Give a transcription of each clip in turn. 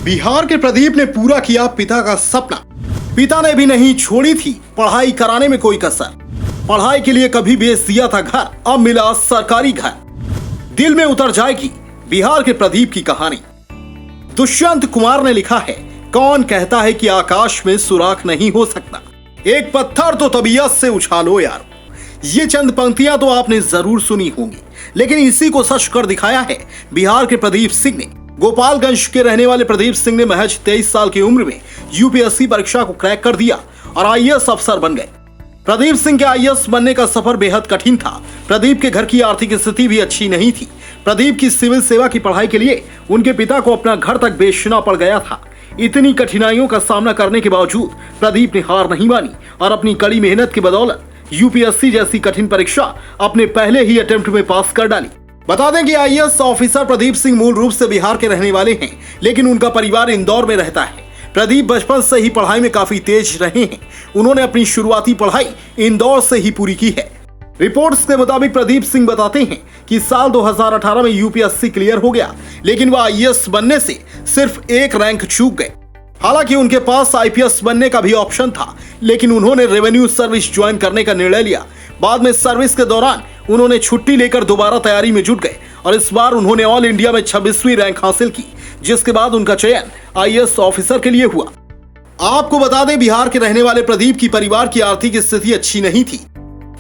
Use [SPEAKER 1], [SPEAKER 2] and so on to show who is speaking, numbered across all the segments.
[SPEAKER 1] बिहार के प्रदीप ने पूरा किया पिता का सपना। पिता ने भी नहीं छोड़ी थी पढ़ाई कराने में कोई कसर। पढ़ाई के लिए कभी बेच दिया था घर, अब मिला सरकारी घर। दिल में उतर जाएगी बिहार के प्रदीप की कहानी। दुष्यंत कुमार ने लिखा है, कौन कहता है कि आकाश में सुराख नहीं हो सकता, एक पत्थर तो तबीयत से उछालो यार। ये चंद पंक्तियां तो आपने जरूर सुनी होंगी, लेकिन इसी को सच कर दिखाया है बिहार के प्रदीप सिंह ने। गोपालगंज के रहने वाले प्रदीप सिंह ने महज 23 साल की उम्र में यूपीएससी परीक्षा को क्रैक कर दिया और आईएएस अफसर बन गए। प्रदीप सिंह के आईएएस बनने का सफर बेहद कठिन था। प्रदीप के घर की आर्थिक स्थिति भी अच्छी नहीं थी। प्रदीप की सिविल सेवा की पढ़ाई के लिए उनके पिता को अपना घर तक बेचना पड़ गया था। इतनी कठिनाइयों का सामना करने के बावजूद प्रदीप ने हार नहीं मानी और अपनी कड़ी मेहनत की बदौलत यूपीएससी जैसी कठिन परीक्षा अपने पहले ही अटेम्प्ट में पास कर डाली। बता दें कि आईएएस ऑफिसर प्रदीप सिंह मूल रूप से बिहार के रहने वाले हैं, लेकिन उनका परिवार इंदौर में रहता है। प्रदीप बचपन से ही पढ़ाई में काफी तेज रहे हैं। उन्होंने अपनी शुरुआती पढ़ाई इंदौर से ही पूरी की है। रिपोर्ट्स के मुताबिक प्रदीप सिंह बताते हैं कि साल 2018 में यूपीएससी क्लियर हो गया, लेकिन वह आईएएस बनने से सिर्फ एक रैंक चूक गए। हालांकि उनके पास आईपीएस बनने का भी ऑप्शन था, लेकिन उन्होंने रेवेन्यू सर्विस ज्वाइन करने का निर्णय लिया। बाद में सर्विस के दौरान उन्होंने छुट्टी लेकर दोबारा तैयारी में जुट गए और इस बार उन्होंने ऑल इंडिया में 26वीं रैंक हासिल की, जिसके बाद उनका चयन आईएएस ऑफिसर के लिए हुआ। आपको बता दें, बिहार के रहने वाले प्रदीप की परिवार की आर्थिक स्थिति अच्छी नहीं थी।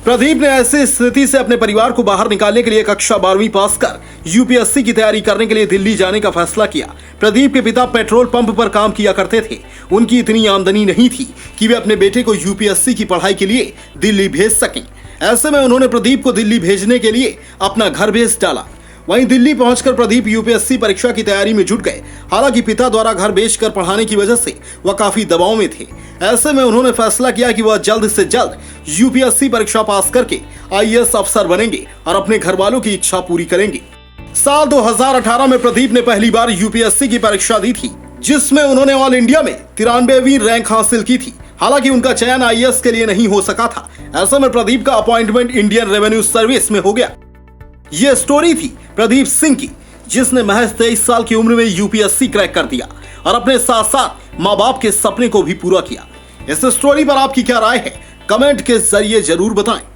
[SPEAKER 1] प्रदीप ने ऐसी स्थिति से अपने परिवार को बाहर निकालने के लिए कक्षा 12वीं पास कर यूपीएससी की तैयारी करने के लिए दिल्ली जाने का फैसला किया। प्रदीप के पिता पेट्रोल पंप पर काम किया करते थे। उनकी इतनी आमदनी नहीं थी कि वे अपने बेटे को यूपीएससी की पढ़ाई के लिए दिल्ली भेज सकें। ऐसे में उन्होंने प्रदीप को दिल्ली भेजने के लिए अपना घर बेच डाला। वहीं दिल्ली पहुंचकर प्रदीप यूपीएससी परीक्षा की तैयारी में जुट गए। हालांकि पिता द्वारा घर बेचकर पढ़ाने की वजह से वह काफी दबाव में थे। ऐसे में उन्होंने फैसला किया कि वह जल्द से जल्द यूपीएससी परीक्षा पास करके आईएएस अफसर बनेंगे और अपने घर वालों की इच्छा पूरी करेंगे। साल 2018 में प्रदीप ने पहली बार यूपीएससी की परीक्षा दी थी, जिसमें उन्होंने ऑल इंडिया में 93वीं रैंक हासिल की थी। हालांकि उनका चयन आईएएस के लिए नहीं हो सका था। ऐसे में प्रदीप का अपॉइंटमेंट इंडियन रेवेन्यू सर्विस में हो गया। यह स्टोरी थी प्रदीप सिंह की, जिसने महज 23 साल की उम्र में यूपीएससी क्रैक कर दिया और अपने साथ साथ माँ बाप के सपने को भी पूरा किया। इस स्टोरी पर आपकी क्या राय है, कमेंट के जरिए जरूर बताएं।